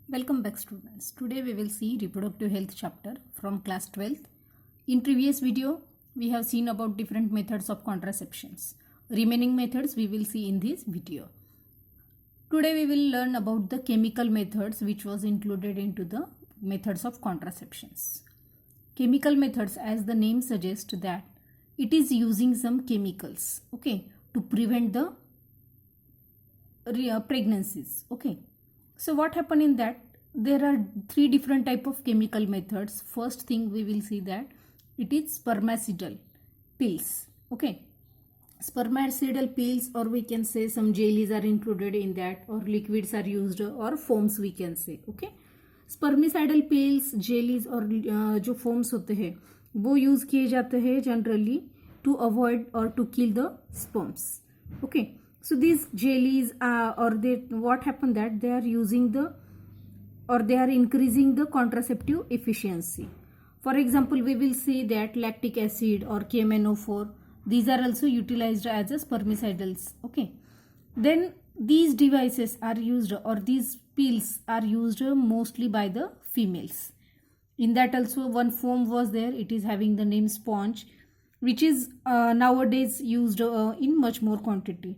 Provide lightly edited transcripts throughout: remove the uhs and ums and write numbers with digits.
Welcome back students. Today we will see reproductive health chapter from class 12th. In previous video we have seen about different methods of contraceptions. Remaining methods we will see in this video. Today we will learn about the chemical methods which was included into the methods of contraceptions. Chemical methods, as the name suggests, that it is using some chemicals, okay, to prevent the pregnancies, okay. So what happened in that? There are three different type of chemical methods. First thing we will see that it is spermicidal pills, okay. Spermicidal pills, or we can say some jellies are included in that, or liquids are used, or foams we can say, okay. Spermicidal pills, jellies और जो forms होते हैं वो use किए जाते हैं generally to avoid और to kill the sperms, okay. So these jellies or they what happen that they are using the or they are increasing the contraceptive efficiency. For example, we will see that lactic acid or KMNO4, these are also utilized as a spermicidals, okay. Then these devices are used, or these pills are used mostly by the females. In that also one foam was there, it is having the name sponge, which is nowadays used in much more quantity,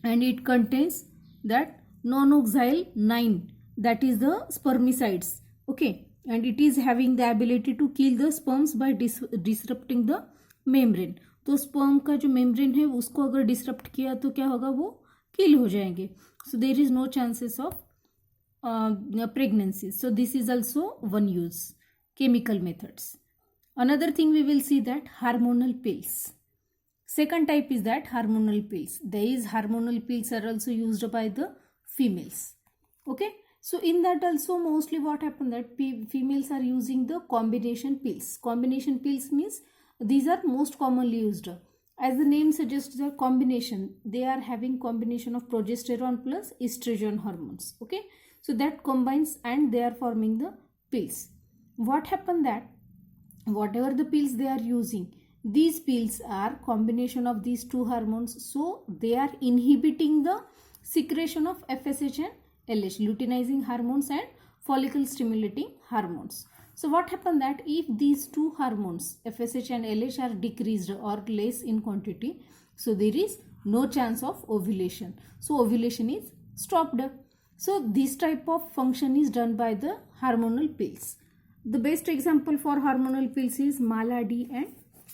and it contains that nonoxyl 9, that is the spermicides, okay, and it is having the ability to kill the sperms by disrupting the membrane. तो sperm का जो membrane है उसको अगर disrupt किया तो क्या होगा, वो kill हो जाएंगे. So there is no chances of pregnancy. So this is also one use, chemical methods. Another thing we will see that hormonal pills. Second type is that hormonal pills. These hormonal pills are also used by the females, okay. So in that also mostly what happened that females are using the combination pills. Combination pills means these are most commonly used. As the name suggests, the combination, they are having combination of progesterone plus estrogen hormones, okay. So that combines and they are forming the pills. What happened that whatever the pills they are using, these pills are combination of these two hormones, so they are inhibiting the secretion of FSH and LH, luteinizing hormones and follicle stimulating hormones. So what happened that if these two hormones FSH and LH are decreased or less in quantity, so there is no chance of ovulation, so ovulation is stopped. So this type of function is done by the hormonal pills. The best example for hormonal pills is Mala-D and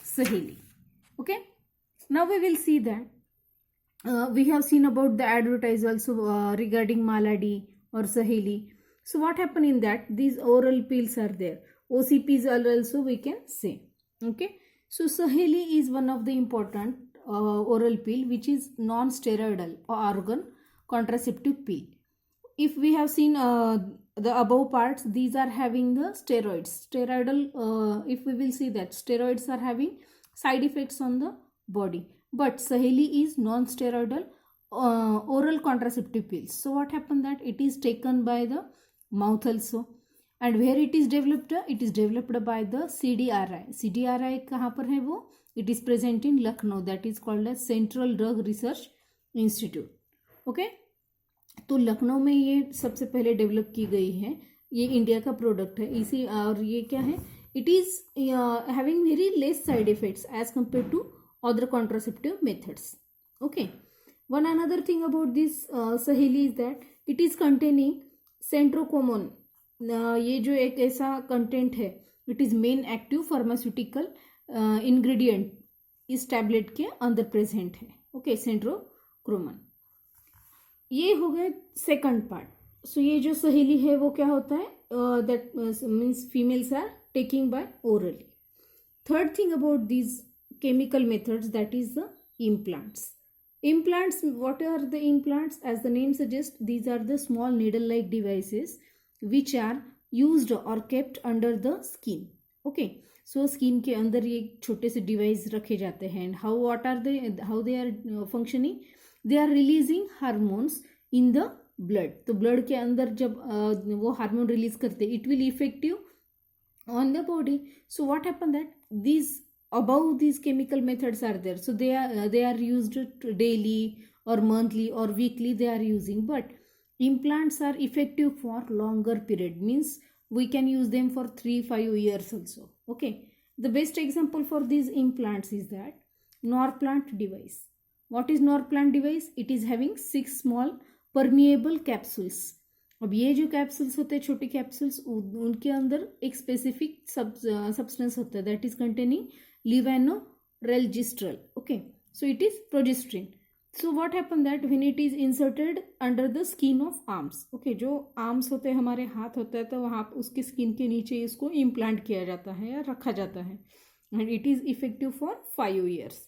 Saheli, okay. Now we will see that we have seen about the advertise also regarding Mala-D or Saheli. So what happened in that, these oral pills are there, OCPs are also we can say, okay. So Saheli is one of the important oral pill which is non-steroidal or organ contraceptive pill. If we have seen the above parts, these are having the steroids, steroidal, if we will see that steroids are having side effects on the body, but Saheli is non-steroidal oral contraceptive pills. So what happened that it is taken by the mouth also, and where it is developed by the CDRI. CDRI कहाँ पर है वो, it is present in Lucknow, that is called as Central Drug Research Institute, okay. तो लखनऊ में ये सबसे पहले develop की गई है, ये इंडिया का प्रोडक्ट है इसी, और ये क्या है, it is having very less side effects as compare to other contraceptive methods, okay. One another thing about this Saheli is that it is containing centchroman. ये जो एक ऐसा कंटेंट है, it is main active pharmaceutical ingredient इस tablet के अंदर present है, okay, सेंट्रोक्रोमन. ये हो गए सेकंड पार्ट. सो ये जो सहेली है वो क्या होता है, that means females are taking by orally. Third thing about this chemical methods, that is the implants. Implants, what are the implants? As the name suggests, these are the small needle like devices which are used or kept under the skin, okay. So skin के अंदर ये छोटे से device रखे जाते हैं. And how they are functioning, they are releasing hormones in the blood. तो blood के अंदर जब वो हार्मोन रिलीज करते, it will effective on the body. So what happened that these above these chemical methods are there, so they are used daily or monthly or weekly they are using, but Implants are effective for longer period, means we can use them for 3-5 years also. Okay, the best example for these implants is that Norplant device. What is Norplant device? It is having 6 small permeable capsules. अब ये जो capsules होते हैं छोटे capsules, उनके अंदर एक specific substance होता है that is containing levonorelgestrel. Okay, so it is progesterone. So what happened that when it is inserted under the skin of arms, okay, जो आर्म्स होते हैं हमारे हाथ होता है तो वहाँ उसके स्किन के नीचे इसको इम्प्लांट किया जाता है या रखा जाता है and it is effective for 5 years.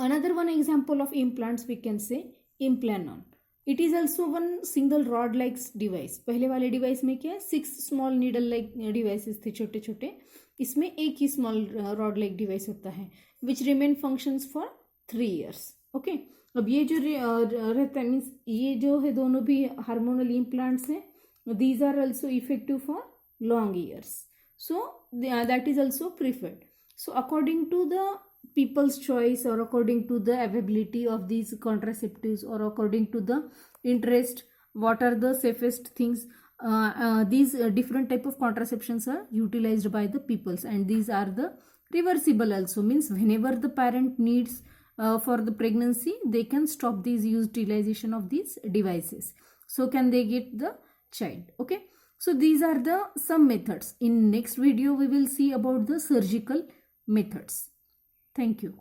Another one example of implants we can say Implanon. It is also one single rod like device. पहले वाले डिवाइस में क्या है 6 स्मॉल नीडल लाइक डिवाइसेस थे छोटे छोटे, इसमें एक ही स्मॉल रॉड लाइक डिवाइस होता है which remain functions for 3 years. Okay, अब ये जो रहता है मीन्स ये जो है दोनों भी हार्मोनल इम्प्लांट्स हैं. These are also effective for long years, so that is also preferred. So according to the people's choice or according to the availability of these contraceptives or according to the interest, what are the safest things, these different type of contraceptions are utilized by the peoples, and these are the reversible also, means whenever the parent needs for the pregnancy they can stop these utilization of these devices, so can they get the child. Okay, so these are the some methods. In next video we will see about the surgical methods. Thank you.